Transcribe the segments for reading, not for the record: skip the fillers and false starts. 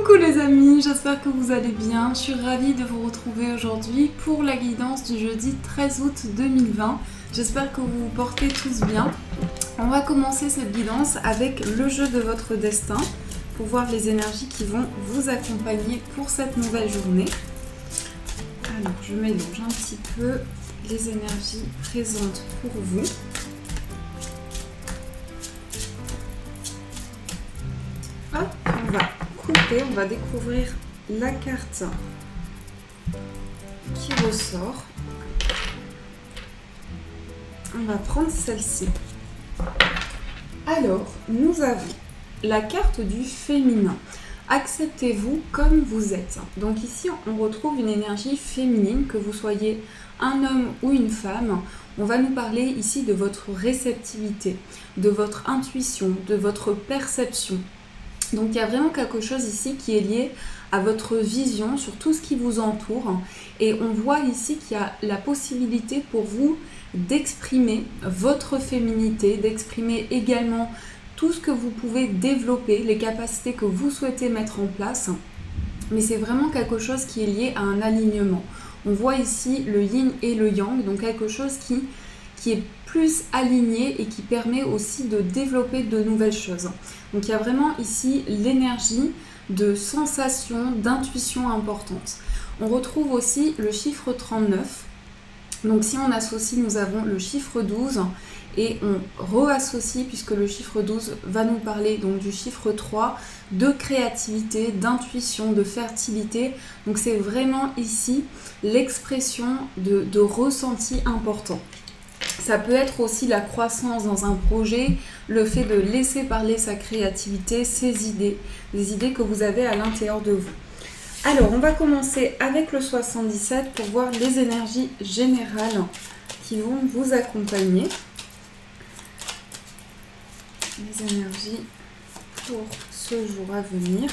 Coucou les amis, j'espère que vous allez bien. Je suis ravie de vous retrouver aujourd'hui pour la guidance du jeudi 13 août 2020. J'espère que vous vous portez tous bien. On va commencer cette guidance avec le jeu de votre destin pour voir les énergies qui vont vous accompagner pour cette nouvelle journée. Alors, je mélange un petit peu les énergies présentes pour vous. Hop, on va couper, on va découvrir la carte qui ressort. On va prendre celle-ci. Alors, nous avons la carte du féminin. Acceptez-vous comme vous êtes. Donc ici, on retrouve une énergie féminine, que vous soyez un homme ou une femme. On va nous parler ici de votre réceptivité, de votre intuition, de votre perception. Donc il y a vraiment quelque chose ici qui est lié à votre vision sur tout ce qui vous entoure. Et on voit ici qu'il y a la possibilité pour vous d'exprimer votre féminité, d'exprimer également tout ce que vous pouvez développer, les capacités que vous souhaitez mettre en place. Mais c'est vraiment quelque chose qui est lié à un alignement. On voit ici le yin et le yang, donc quelque chose qui est plus aligné et qui permet aussi de développer de nouvelles choses. Donc il y a vraiment ici l'énergie de sensation, d'intuition importante. On retrouve aussi le chiffre 39. Donc si on associe, nous avons le chiffre 12 et on reassocie, puisque le chiffre 12 va nous parler donc du chiffre 3, de créativité, d'intuition, de fertilité. Donc c'est vraiment ici l'expression de ressenti important. Ça peut être aussi la croissance dans un projet, le fait de laisser parler sa créativité, ses idées, les idées que vous avez à l'intérieur de vous. Alors, on va commencer avec le 77 pour voir les énergies générales qui vont vous accompagner. Les énergies pour ce jour à venir.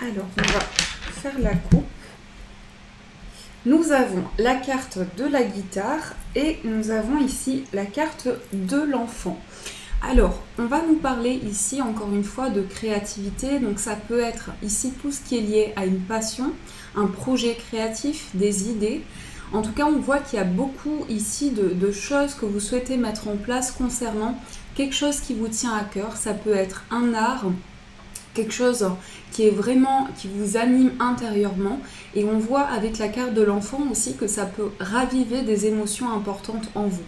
Alors, on va faire la coupe. Nous avons la carte de la guitare et nous avons ici la carte de l'enfant. Alors, on va nous parler ici encore une fois de créativité. Donc ça peut être ici tout ce qui est lié à une passion, un projet créatif, des idées. En tout cas, on voit qu'il y a beaucoup ici de choses que vous souhaitez mettre en place concernant quelque chose qui vous tient à cœur. Ça peut être un art, quelque chose qui est vraiment, qui vous anime intérieurement. Et on voit avec la carte de l'enfant aussi que ça peut raviver des émotions importantes en vous.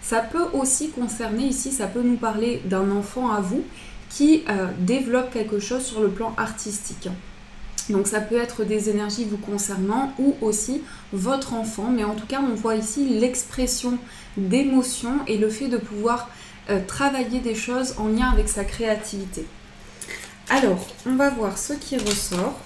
Ça peut aussi concerner ici, ça peut nous parler d'un enfant à vous qui développe quelque chose sur le plan artistique. Donc ça peut être des énergies vous concernant ou aussi votre enfant. Mais en tout cas, on voit ici l'expression d'émotions et le fait de pouvoir travailler des choses en lien avec sa créativité. Alors, on va voir ce qui ressort.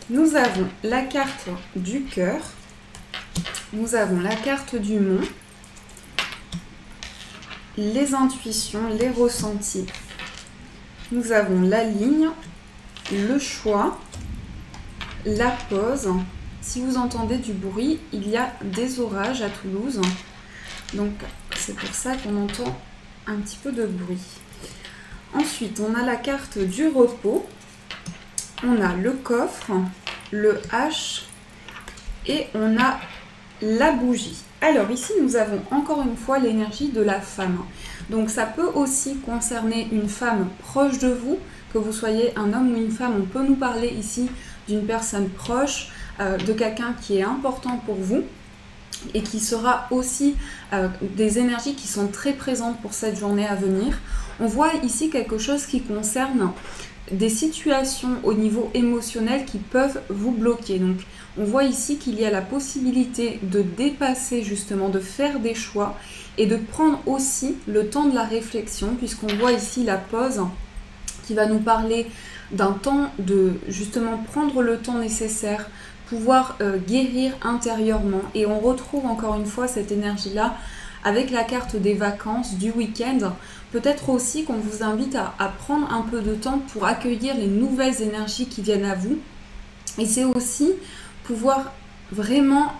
Nous avons la carte du cœur, nous avons la carte du mont, les intuitions, les ressentis. Nous avons la ligne, le choix, la pause. Si vous entendez du bruit, il y a des orages à Toulouse. Donc c'est pour ça qu'on entend un petit peu de bruit. Ensuite, on a la carte du repos. On a le coffre, le H et on a la bougie. Alors ici, nous avons encore une fois l'énergie de la femme. Donc ça peut aussi concerner une femme proche de vous, que vous soyez un homme ou une femme. On peut nous parler ici d'une personne proche, de quelqu'un qui est important pour vous et qui sera aussi des énergies qui sont très présentes pour cette journée à venir. On voit ici quelque chose qui concerne des situations au niveau émotionnel qui peuvent vous bloquer. Donc on voit ici qu'il y a la possibilité de dépasser justement, de faire des choix et de prendre aussi le temps de la réflexion, puisqu'on voit ici la pause qui va nous parler d'un temps de justement prendre le temps nécessaire, pouvoir guérir intérieurement. Et on retrouve encore une fois cette énergie-là avec la carte des vacances, du week-end. Peut-être aussi qu'on vous invite à prendre un peu de temps pour accueillir les nouvelles énergies qui viennent à vous. Et c'est aussi pouvoir vraiment,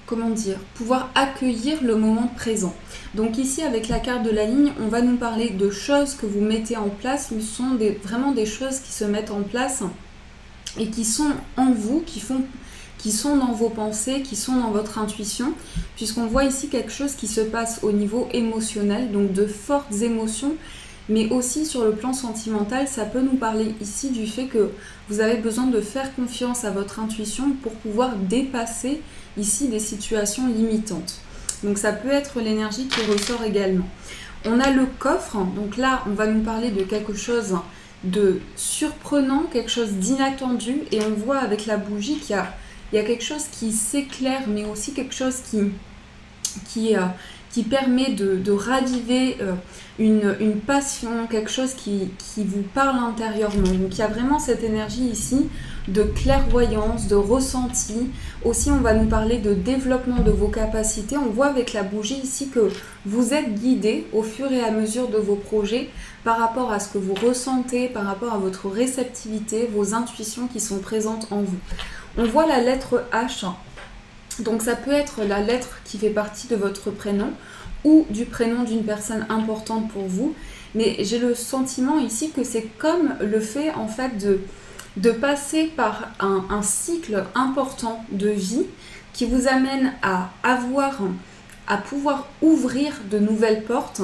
comment dire, pouvoir accueillir le moment présent. Donc ici, avec la carte de la ligne, on va nous parler de choses que vous mettez en place, mais ce sont vraiment des choses qui se mettent en place et qui sont en vous, qui sont dans vos pensées, qui sont dans votre intuition, puisqu'on voit ici quelque chose qui se passe au niveau émotionnel, donc de fortes émotions, mais aussi sur le plan sentimental, ça peut nous parler ici du fait que vous avez besoin de faire confiance à votre intuition pour pouvoir dépasser ici des situations limitantes. Donc ça peut être l'énergie qui ressort également. On a le coffre, donc là on va nous parler de quelque chose de surprenant, quelque chose d'inattendu, et on voit avec la bougie qu'il y a quelque chose qui s'éclaire, mais aussi quelque chose qui permet de raviver une passion, quelque chose qui vous parle intérieurement. Donc il y a vraiment cette énergie ici de clairvoyance, de ressenti. Aussi, on va nous parler de développement de vos capacités. On voit avec la bougie ici que vous êtes guidé au fur et à mesure de vos projets par rapport à ce que vous ressentez, par rapport à votre réceptivité, vos intuitions qui sont présentes en vous. On voit la lettre H. Donc ça peut être la lettre qui fait partie de votre prénom ou du prénom d'une personne importante pour vous. Mais j'ai le sentiment ici que c'est comme le fait en fait de passer par un cycle important de vie qui vous amène à pouvoir ouvrir de nouvelles portes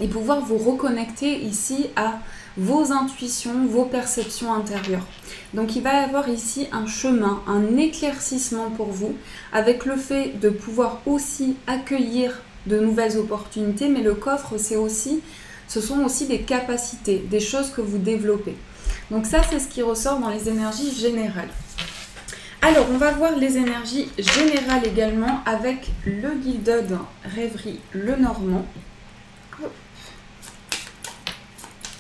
et pouvoir vous reconnecter ici à vos intuitions, vos perceptions intérieures. Donc il va y avoir ici un chemin, un éclaircissement pour vous, avec le fait de pouvoir aussi accueillir de nouvelles opportunités, mais le coffre, ce sont aussi des capacités, des choses que vous développez. Donc ça, c'est ce qui ressort dans les énergies générales. Alors, on va voir les énergies générales également avec le Gilded Rêverie Lenormand.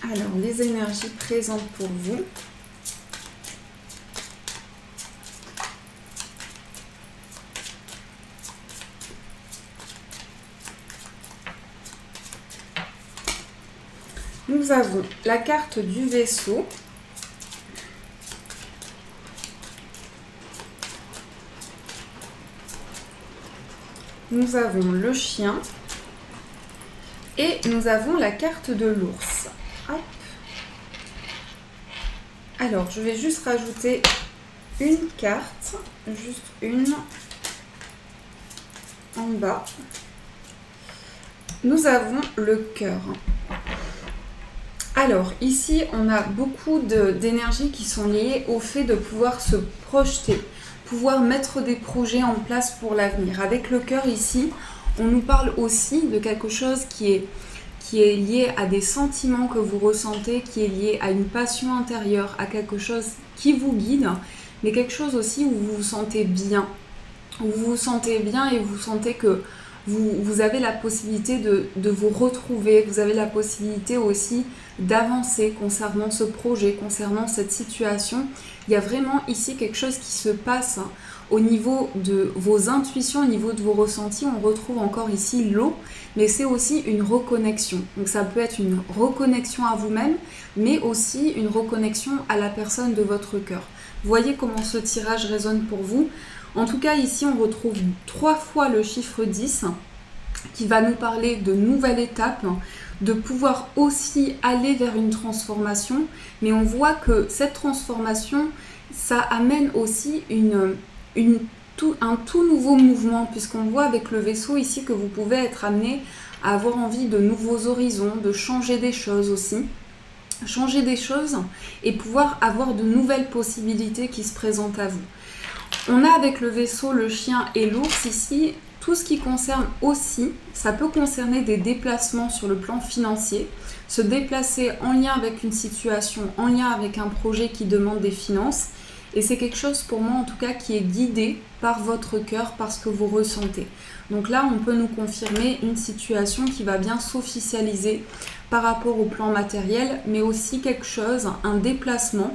Alors, les énergies présentes pour vous. Nous avons la carte du vaisseau. Nous avons le chien. Et nous avons la carte de l'ours. Hop. Alors, je vais juste rajouter une carte, juste une en bas. Nous avons le cœur. Alors, ici, on a beaucoup d'énergies qui sont liées au fait de pouvoir se projeter, pouvoir mettre des projets en place pour l'avenir. Avec le cœur ici, on nous parle aussi de quelque chose qui est lié à des sentiments que vous ressentez, qui est lié à une passion intérieure, à quelque chose qui vous guide, mais quelque chose aussi où vous vous sentez bien. Où vous vous sentez bien et vous sentez que vous avez la possibilité de vous retrouver, vous avez la possibilité aussi d'avancer concernant ce projet, concernant cette situation. Il y a vraiment ici quelque chose qui se passe au niveau de vos intuitions, au niveau de vos ressentis. On retrouve encore ici l'eau, mais c'est aussi une reconnexion. Donc ça peut être une reconnexion à vous-même, mais aussi une reconnexion à la personne de votre cœur. Voyez comment ce tirage résonne pour vous. En tout cas, ici, on retrouve 3 fois le chiffre 10 qui va nous parler de nouvelles étapes, de pouvoir aussi aller vers une transformation. Mais on voit que cette transformation, ça amène aussi un tout nouveau mouvement, puisqu'on voit avec le vaisseau ici que vous pouvez être amené à avoir envie de nouveaux horizons, de changer des choses aussi. Changer des choses et pouvoir avoir de nouvelles possibilités qui se présentent à vous. On a avec le vaisseau, le chien et l'ours ici, tout ce qui concerne aussi, ça peut concerner des déplacements sur le plan financier, se déplacer en lien avec une situation, en lien avec un projet qui demande des finances. Et c'est quelque chose pour moi en tout cas qui est guidé par votre cœur, par ce que vous ressentez. Donc là, on peut nous confirmer une situation qui va bien s'officialiser par rapport au plan matériel, mais aussi quelque chose, un déplacement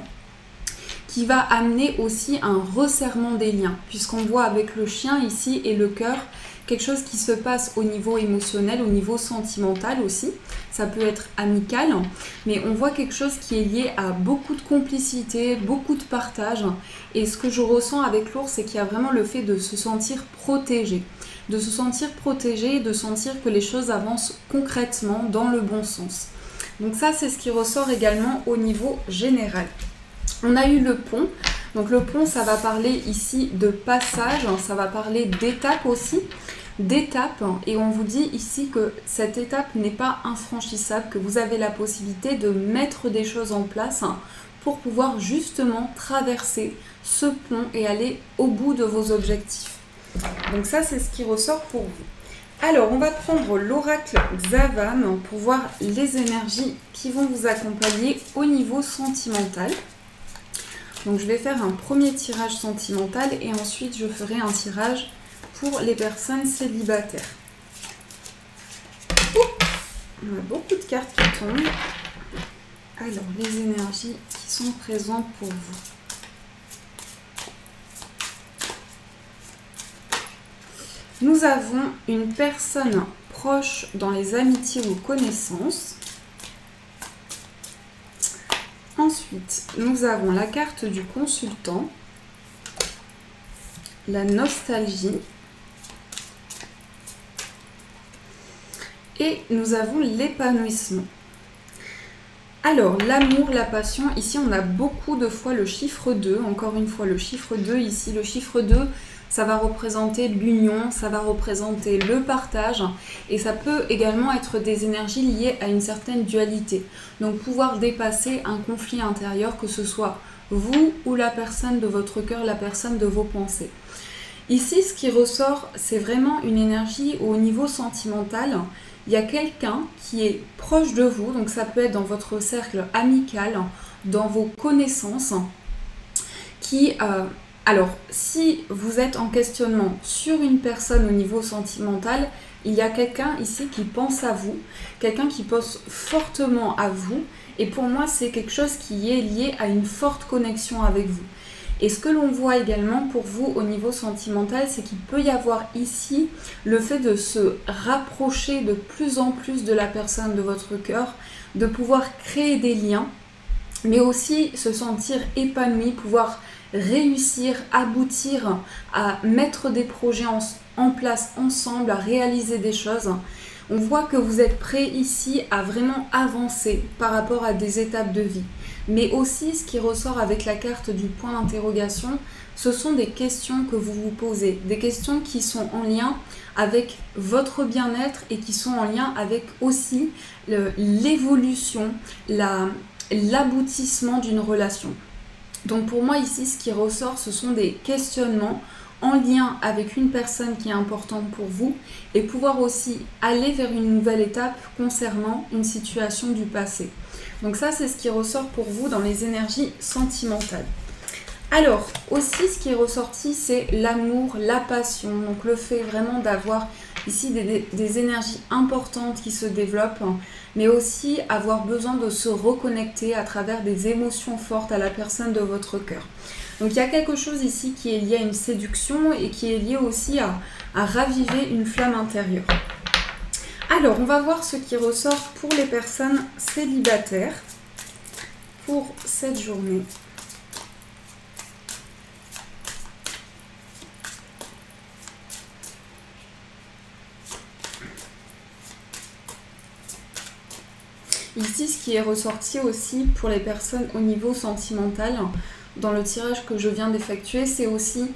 qui va amener aussi un resserrement des liens, puisqu'on voit avec le chien ici et le cœur quelque chose qui se passe au niveau émotionnel, au niveau sentimental aussi. Ça peut être amical, mais on voit quelque chose qui est lié à beaucoup de complicité, beaucoup de partage. Et ce que je ressens avec l'ours, c'est qu'il y a vraiment le fait de se sentir protégé. De se sentir protégé, de sentir que les choses avancent concrètement dans le bon sens. Donc ça, c'est ce qui ressort également au niveau général. On a eu le pont. Donc le pont, ça va parler ici de passage, ça va parler d'étape aussi. D'étape, et on vous dit ici que cette étape n'est pas infranchissable, que vous avez la possibilité de mettre des choses en place pour pouvoir justement traverser ce pont et aller au bout de vos objectifs. Donc ça, c'est ce qui ressort pour vous. Alors, on va prendre l'oracle Xavam pour voir les énergies qui vont vous accompagner au niveau sentimental. Donc, je vais faire un premier tirage sentimental et ensuite, je ferai un tirage pour les personnes célibataires. On a beaucoup de cartes qui tombent. Alors, les énergies qui sont présentes pour vous. Nous avons une personne proche dans les amitiés ou connaissances. Ensuite, nous avons la carte du consultant, la nostalgie et nous avons l'épanouissement. Alors, l'amour, la passion, ici on a beaucoup de fois le chiffre 2, encore une fois le chiffre 2 ici, le chiffre 2, ça va représenter l'union, ça va représenter le partage et ça peut également être des énergies liées à une certaine dualité. Donc pouvoir dépasser un conflit intérieur, que ce soit vous ou la personne de votre cœur, la personne de vos pensées. Ici, ce qui ressort, c'est vraiment une énergie au niveau sentimental. Il y a quelqu'un qui est proche de vous, donc ça peut être dans votre cercle amical, dans vos connaissances, qui... Alors, si vous êtes en questionnement sur une personne au niveau sentimental, il y a quelqu'un ici qui pense à vous, quelqu'un qui pense fortement à vous, et pour moi, c'est quelque chose qui est lié à une forte connexion avec vous. Et ce que l'on voit également pour vous au niveau sentimental, c'est qu'il peut y avoir ici le fait de se rapprocher de plus en plus de la personne de votre cœur, de pouvoir créer des liens, mais aussi se sentir épanoui, pouvoir réussir, aboutir à mettre des projets en place ensemble, à réaliser des choses. On voit que vous êtes prêt ici à vraiment avancer par rapport à des étapes de vie. Mais aussi, ce qui ressort avec la carte du point d'interrogation, ce sont des questions que vous vous posez, des questions qui sont en lien avec votre bien-être et qui sont en lien avec aussi l'évolution, l'aboutissement d'une relation. Donc pour moi ici, ce qui ressort, ce sont des questionnements en lien avec une personne qui est importante pour vous et pouvoir aussi aller vers une nouvelle étape concernant une situation du passé. Donc ça, c'est ce qui ressort pour vous dans les énergies sentimentales. Alors, aussi, ce qui est ressorti, c'est l'amour, la passion. Donc le fait vraiment d'avoir ici des énergies importantes qui se développent, mais aussi avoir besoin de se reconnecter à travers des émotions fortes à la personne de votre cœur. Donc il y a quelque chose ici qui est lié à une séduction et qui est lié aussi à raviver une flamme intérieure. Alors, on va voir ce qui ressort pour les personnes célibataires pour cette journée. Ici, ce qui est ressorti aussi pour les personnes au niveau sentimental, dans le tirage que je viens d'effectuer, c'est aussi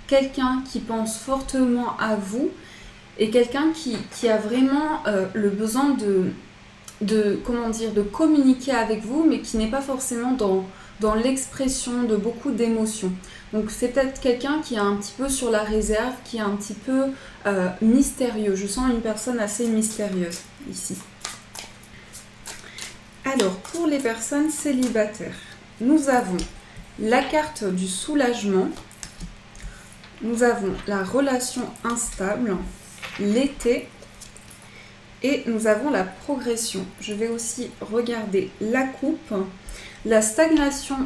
quelqu'un qui pense fortement à vous et quelqu'un qui a vraiment le besoin de communiquer avec vous, mais qui n'est pas forcément dans l'expression de beaucoup d'émotions. Donc c'est peut-être quelqu'un qui est un petit peu sur la réserve, qui est un petit peu mystérieux. Je sens une personne assez mystérieuse ici. Alors, pour les personnes célibataires, nous avons la carte du soulagement, nous avons la relation instable, l'été et nous avons la progression. Je vais aussi regarder la coupe, la stagnation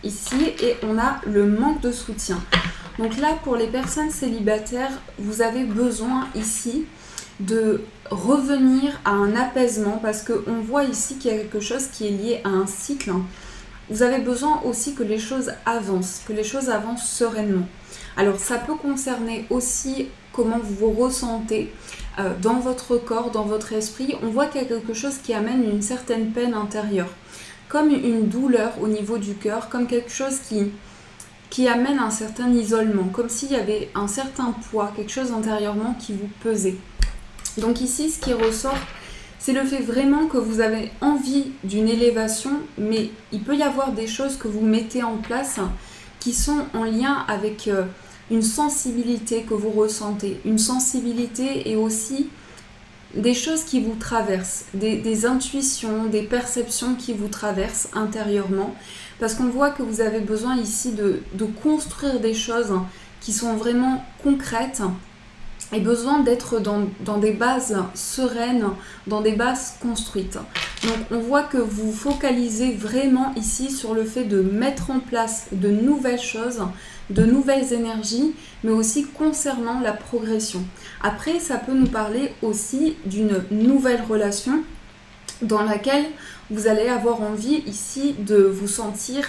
ici et on a le manque de soutien. Donc là, pour les personnes célibataires, vous avez besoin ici de revenir à un apaisement parce qu'on voit ici qu'il y a quelque chose qui est lié à un cycle. Vous avez besoin aussi que les choses avancent sereinement. Alors ça peut concerner aussi comment vous vous ressentez dans votre corps, dans votre esprit. On voit qu'il y a quelque chose qui amène une certaine peine intérieure, comme une douleur au niveau du cœur, comme quelque chose qui amène un certain isolement, comme s'il y avait un certain poids, quelque chose intérieurement qui vous pesait. Donc ici, ce qui ressort, c'est le fait vraiment que vous avez envie d'une élévation, mais il peut y avoir des choses que vous mettez en place qui sont en lien avec une sensibilité que vous ressentez, une sensibilité et aussi des choses qui vous traversent, des intuitions, des perceptions qui vous traversent intérieurement, parce qu'on voit que vous avez besoin ici de construire des choses qui sont vraiment concrètes et besoin d'être dans des bases sereines, dans des bases construites. Donc on voit que vous focalisez vraiment ici sur le fait de mettre en place de nouvelles choses, de nouvelles énergies, mais aussi concernant la progression. Après, ça peut nous parler aussi d'une nouvelle relation dans laquelle vous allez avoir envie ici de vous sentir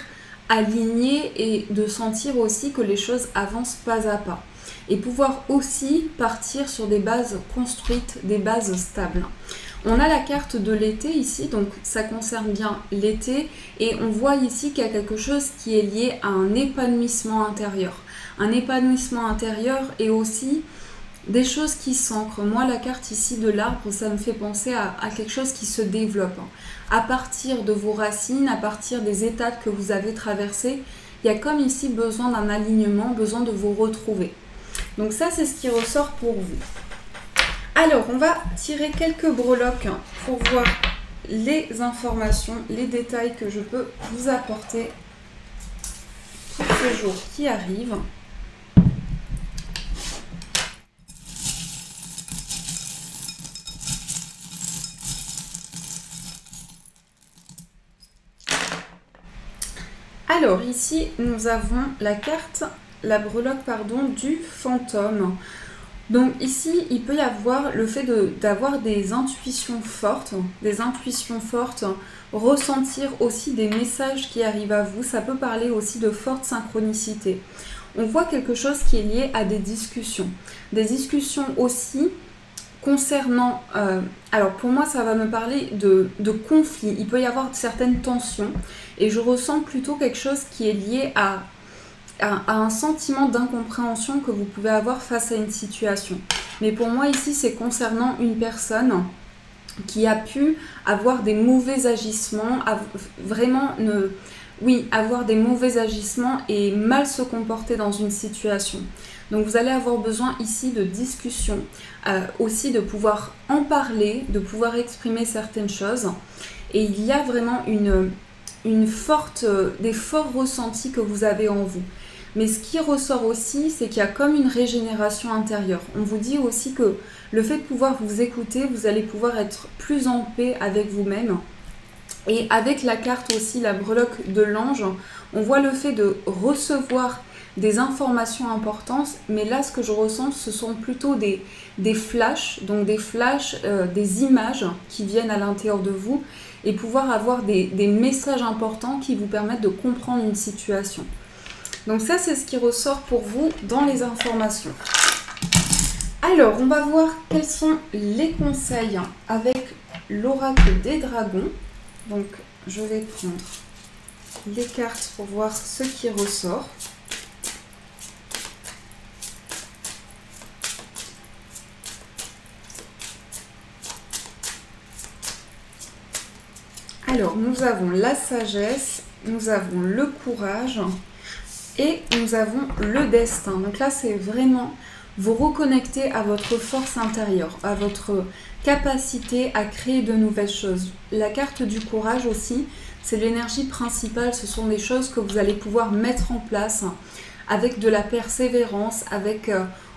aligné et de sentir aussi que les choses avancent pas à pas. Et pouvoir aussi partir sur des bases construites, des bases stables. On a la carte de l'été ici, donc ça concerne bien l'été, et on voit ici qu'il y a quelque chose qui est lié à un épanouissement intérieur. Un épanouissement intérieur et aussi des choses qui s'ancrent. Moi, la carte ici de l'arbre, ça me fait penser à quelque chose qui se développe. À partir de vos racines, à partir des étapes que vous avez traversées, il y a comme ici besoin d'un alignement, besoin de vous retrouver. Donc ça, c'est ce qui ressort pour vous. Alors, on va tirer quelques breloques pour voir les informations, les détails que je peux vous apporter pour ces jours qui arrivent. Alors, ici, nous avons la carte, la breloque, pardon, du fantôme. Donc ici, il peut y avoir le fait d'avoir des intuitions fortes, ressentir aussi des messages qui arrivent à vous. Ça peut parler aussi de forte synchronicité. On voit quelque chose qui est lié à des discussions aussi concernant... alors pour moi, ça va me parler de conflits. Il peut y avoir certaines tensions et je ressens plutôt quelque chose qui est lié à un sentiment d'incompréhension que vous pouvez avoir face à une situation. Mais pour moi ici, c'est concernant une personne qui a pu avoir des mauvais agissements, avoir des mauvais agissements et mal se comporter dans une situation. Donc vous allez avoir besoin ici de discussion, aussi de pouvoir en parler, de pouvoir exprimer certaines choses. Et il y a vraiment des forts ressentis que vous avez en vous. Mais ce qui ressort aussi, c'est qu'il y a comme une régénération intérieure. On vous dit aussi que le fait de pouvoir vous écouter, vous allez pouvoir être plus en paix avec vous-même. Et avec la carte aussi, la breloque de l'ange, on voit le fait de recevoir des informations importantes. Mais là, ce que je ressens, ce sont plutôt des flashs, donc des images qui viennent à l'intérieur de vous et pouvoir avoir des messages importants qui vous permettent de comprendre une situation. Donc ça, c'est ce qui ressort pour vous dans les informations. Alors, on va voir quels sont les conseils avec l'oracle des dragons. Donc, je vais prendre les cartes pour voir ce qui ressort. Alors, nous avons la sagesse, nous avons le courage et nous avons le destin. Donc là, c'est vraiment vous reconnecter à votre force intérieure, à votre capacité à créer de nouvelles choses. La carte du courage aussi, c'est l'énergie principale. Ce sont des choses que vous allez pouvoir mettre en place avec de la persévérance, avec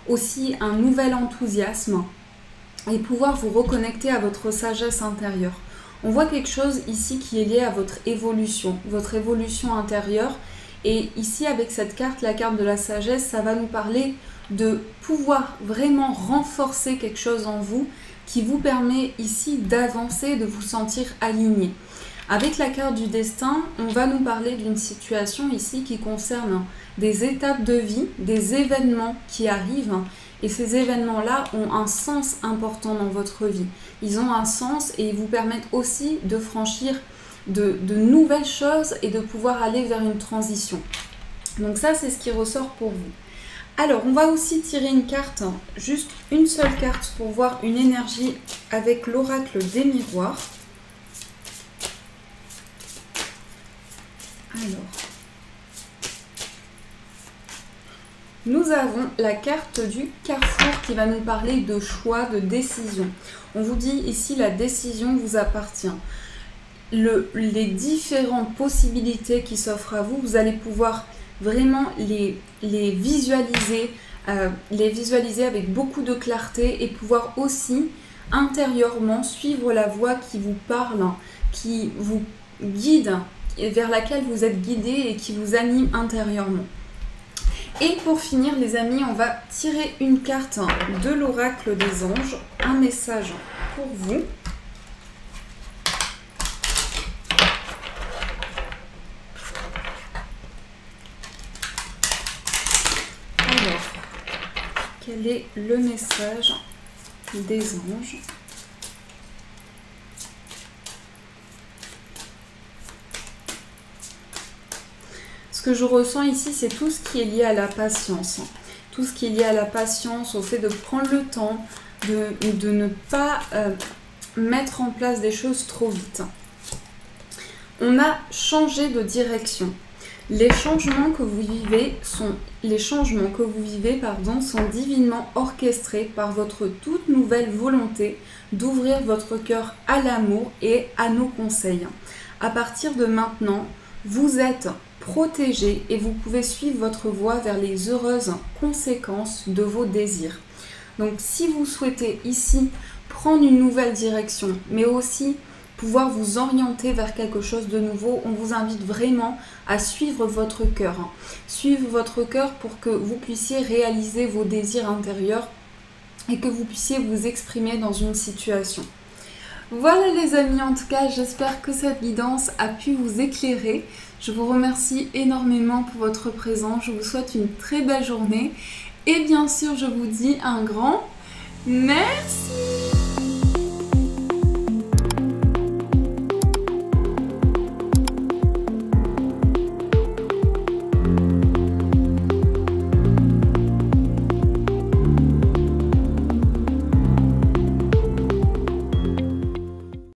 aussi un nouvel enthousiasme et pouvoir vous reconnecter à votre sagesse intérieure. On voit quelque chose ici qui est lié à votre évolution intérieure Et ici, avec cette carte, la carte de la sagesse, ça va nous parler de pouvoir vraiment renforcer quelque chose en vous qui vous permet ici d'avancer, de vous sentir aligné. Avec la carte du destin, on va nous parler d'une situation ici qui concerne des étapes de vie, des événements qui arrivent. Et ces événements-là ont un sens important dans votre vie. Ils ont un sens et ils vous permettent aussi de franchir de nouvelles choses et de pouvoir aller vers une transition. Donc ça, c'est ce qui ressort pour vous. Alors, on va aussi tirer une carte, juste une seule carte pour voir une énergie avec l'oracle des miroirs. Alors, nous avons la carte du carrefour qui va nous parler de choix, de décision. On vous dit ici, la décision vous appartient. Les différentes possibilités qui s'offrent à vous, vous allez pouvoir vraiment les visualiser avec beaucoup de clarté et pouvoir aussi intérieurement suivre la voie qui vous parle, qui vous guide, vers laquelle vous êtes guidé et qui vous anime intérieurement. Et pour finir les amis, on va tirer une carte de l'oracle des anges, un message pour vous. Alors, quel est le message des anges ? Ce que je ressens ici, c'est tout ce qui est lié à la patience. Tout ce qui est lié à la patience, au fait de prendre le temps, de ne pas mettre en place des choses trop vite. On a changé de direction. Les changements que vous vivez sont divinement orchestrés par votre toute nouvelle volonté d'ouvrir votre cœur à l'amour et à nos conseils. À partir de maintenant, vous êtes protégé et vous pouvez suivre votre voie vers les heureuses conséquences de vos désirs. Donc si vous souhaitez ici prendre une nouvelle direction, mais aussi pouvoir vous orienter vers quelque chose de nouveau, on vous invite vraiment à suivre votre cœur. Suivre votre cœur pour que vous puissiez réaliser vos désirs intérieurs et que vous puissiez vous exprimer dans une situation. Voilà les amis, en tout cas, j'espère que cette guidance a pu vous éclairer. Je vous remercie énormément pour votre présence. Je vous souhaite une très belle journée. Et bien sûr, je vous dis un grand merci.